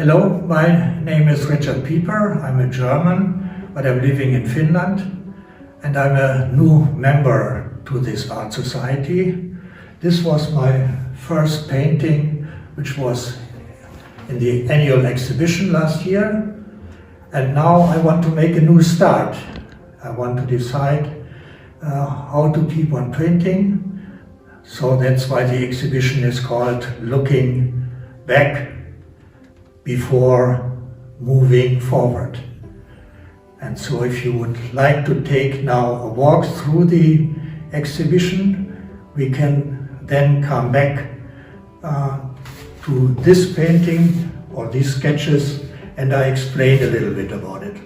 Hello, my name is Richard Pieper. I'm a German, but I'm living in Finland, and I'm a new member to this art society. This was my first painting, which was in the annual exhibition last year, and now I want to make a new start. I want to decide how to keep on painting, so that's why the exhibition is called Looking Back Before Moving Forward. And so if you would like to take now a walk through the exhibition, we can then come back to this painting or these sketches, and I explain a little bit about it.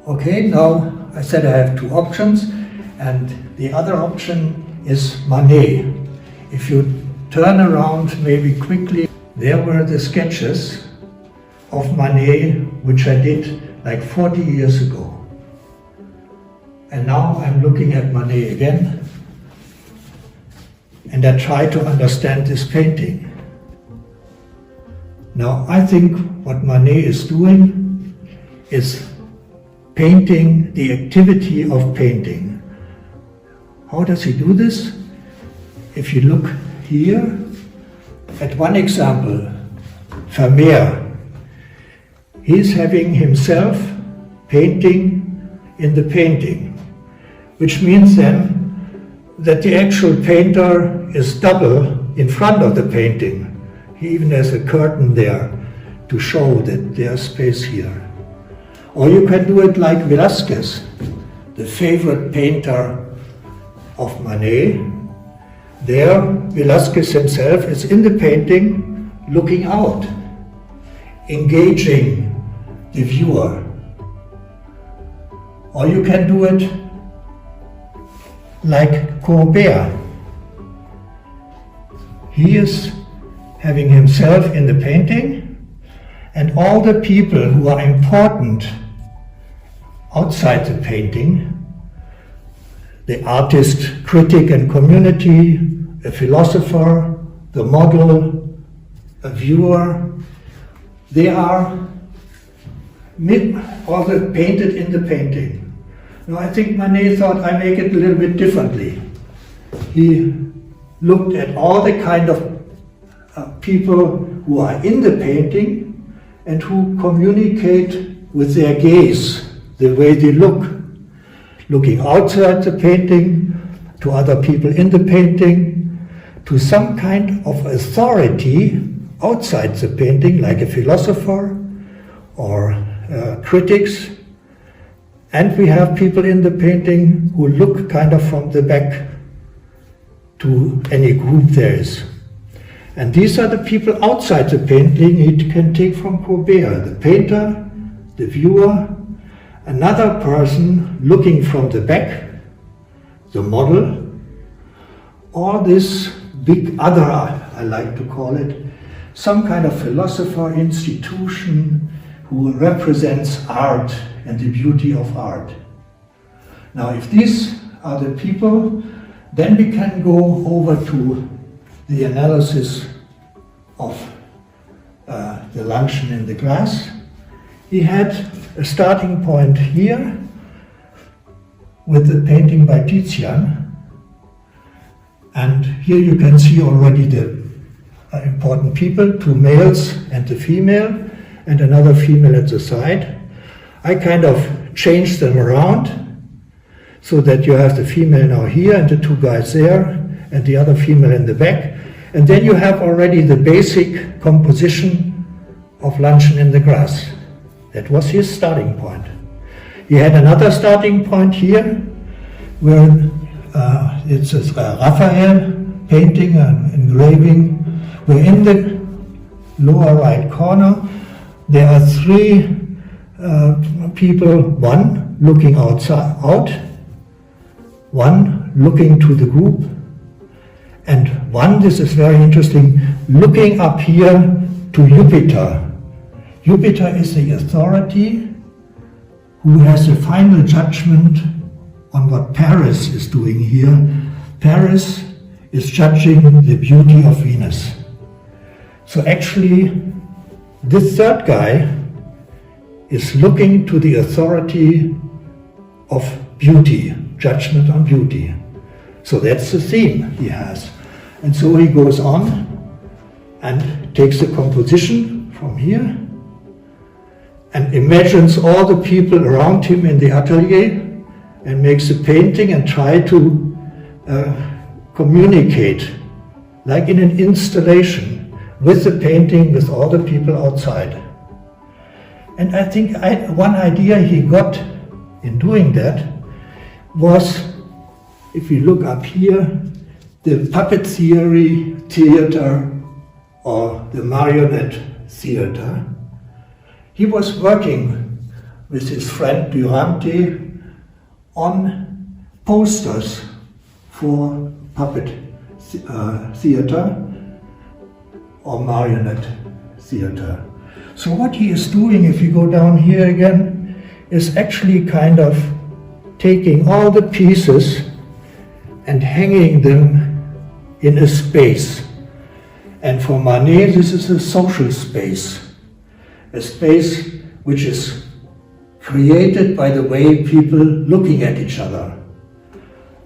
Okay, now I said I have two options, and the other option is Manet. If you turn around maybe quickly, there were the sketches of Manet, which I did like 40 years ago. And now I'm looking at Manet again, and I try to understand this painting. Now I think what Manet is doing is painting the activity of painting. How does he do this? If you look here at one example, Vermeer, he is having himself painting in the painting. which means then that the actual painter is double in front of the painting. He even has a curtain there to show that there's space here. Or you can do it like Velázquez, the favorite painter of Manet. There, Velázquez himself is in the painting looking out, engaging the viewer. Or you can do it like Courbet. He is having himself in the painting, and all the people who are important outside the painting, the artist, critic and community, a philosopher, the model, a viewer, they are also painted in the painting. Now I think Manet thought I make it a little bit differently. He looked at all the kind of people who are in the painting and who communicate with their gaze, the way they look, looking outside the painting, to other people in the painting, to some kind of authority outside the painting, like a philosopher or critics. And we have people in the painting who look kind of from the back to any group there is. And these are the people outside the painting he can take from Courbet, the painter, the viewer, another person looking from the back, the model, or this big other, I like to call it, some kind of philosopher, institution who represents art and the beauty of art. Now, if these are the people, then we can go over to the analysis of the luncheon in the glass. He had a starting point here with the painting by Titian, and here you can see already the important people, two males and the female, and another female at the side. I kind of changed them around so that you have the female now here and the two guys there and the other female in the back. And then you have already the basic composition of Luncheon in the Grass. That was his starting point. He had another starting point here where it's a Raphael painting, an engraving, where in the lower right corner there are three people, one looking out, one looking to the group, and one, this is very interesting, looking up here to Jupiter. Jupiter is the authority who has the final judgment on what Paris is doing here. Paris is judging the beauty of Venus. So actually, this third guy is looking to the authority of beauty, judgment on beauty. So that's the theme he has. And so he goes on and takes the composition from here and imagines all the people around him in the atelier and makes a painting and try to communicate, like in an installation, with the painting, with all the people outside. And I think one idea he got in doing that was, if you look up here, the puppet theater or the marionette theater. He was working with his friend Durante on posters for puppet theater or marionette theater. So what he is doing, if you go down here again, is actually kind of taking all the pieces and hanging them in a space. And for Manet, this is a social space, a space which is created by the way people looking at each other.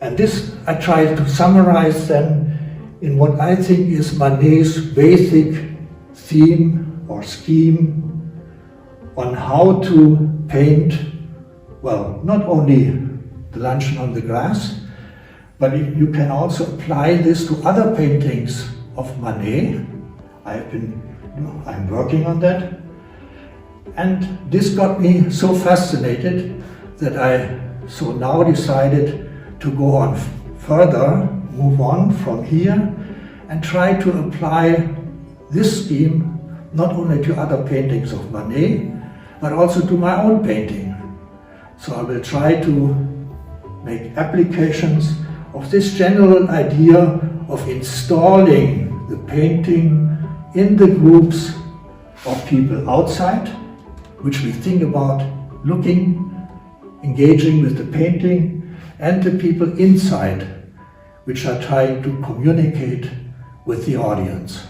And this I try to summarize then in what I think is Manet's basic theme or scheme on how to paint, well, not only the luncheon on the grass. But you can also apply this to other paintings of Manet. I'm working on that. And this got me so fascinated that I now decided to go on further, move on from here, and try to apply this scheme not only to other paintings of Manet, but also to my own painting. So I will try to make applications of this general idea of installing the painting in the groups of people outside, which we think about looking, engaging with the painting, and the people inside, which are trying to communicate with the audience.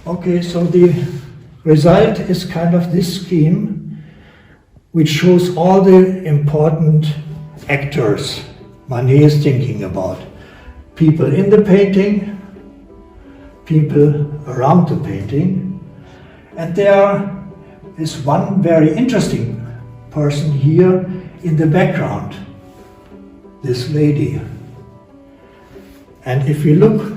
Okay, so the result is kind of this scheme, which shows all the important actors Manet is thinking about. People in the painting, people around the painting, and there is one very interesting person here in the background, this lady. And if you look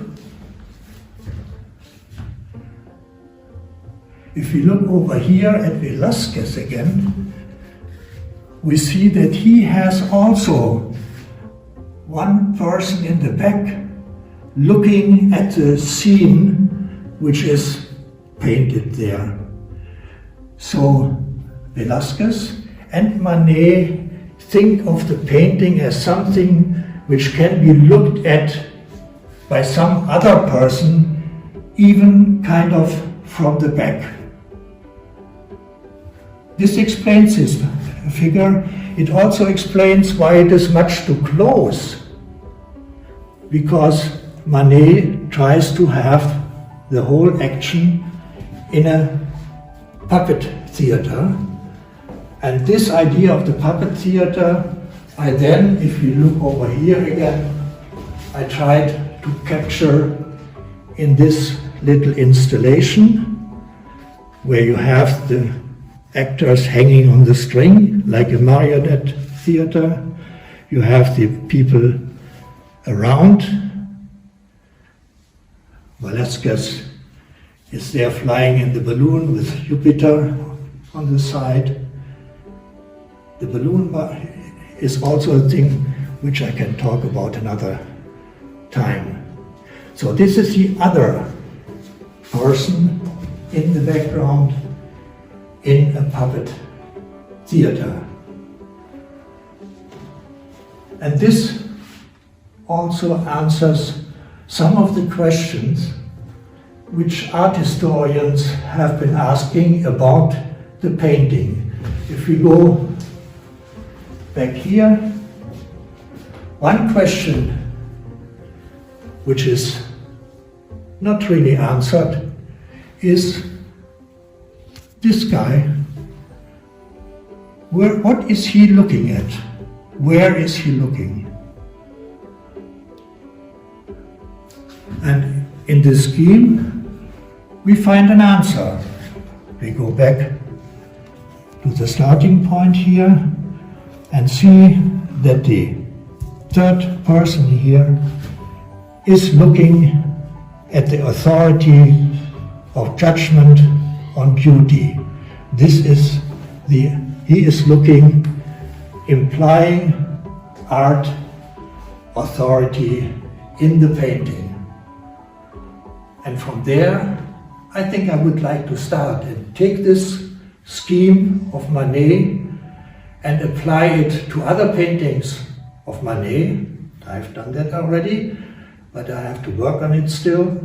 over here at Velázquez again, we see that he has also one person in the back looking at the scene which is painted there. So Velázquez and Manet think of the painting as something which can be looked at by some other person, even kind of from the back. This explains his figure. It also explains why it is much too close, because Manet tries to have the whole action in a puppet theater. And this idea of the puppet theater, I then, if you look over here again, I tried to capture in this little installation where you have the actors hanging on the string like a marionette theater. You have the people around. Velázquez is there flying in the balloon with Jupiter on the side. The balloon is also a thing which I can talk about another time. So this is the other person in the background in a puppet theater. And this also answers some of the questions which art historians have been asking about the painting. If we go back here, one question which is not really answered is this guy. What is he looking at? Where is he looking? And in this scheme, we find an answer. We go back to the starting point here and see that the third person here is looking at the authority of judgment on beauty. He is looking, implying art authority in the painting. And from there, I think I would like to start and take this scheme of Manet and apply it to other paintings of Manet. I've done that already, but I have to work on it still.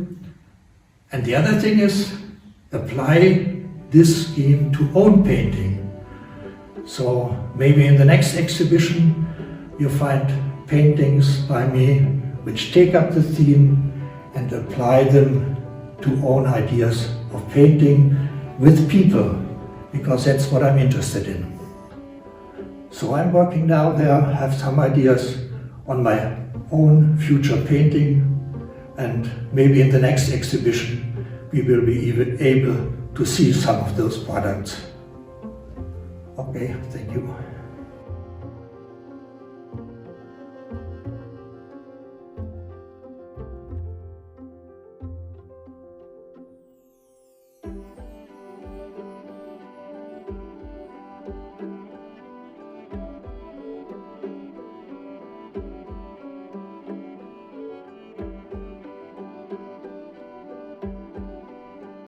And the other thing is apply this scheme to own painting. So maybe in the next exhibition you find paintings by me which take up the theme and apply them to own ideas of painting with people, because that's what I'm interested in. So I'm working now there, have some ideas on my own future painting, and maybe in the next exhibition we will be even able to see some of those products. Okay, thank you.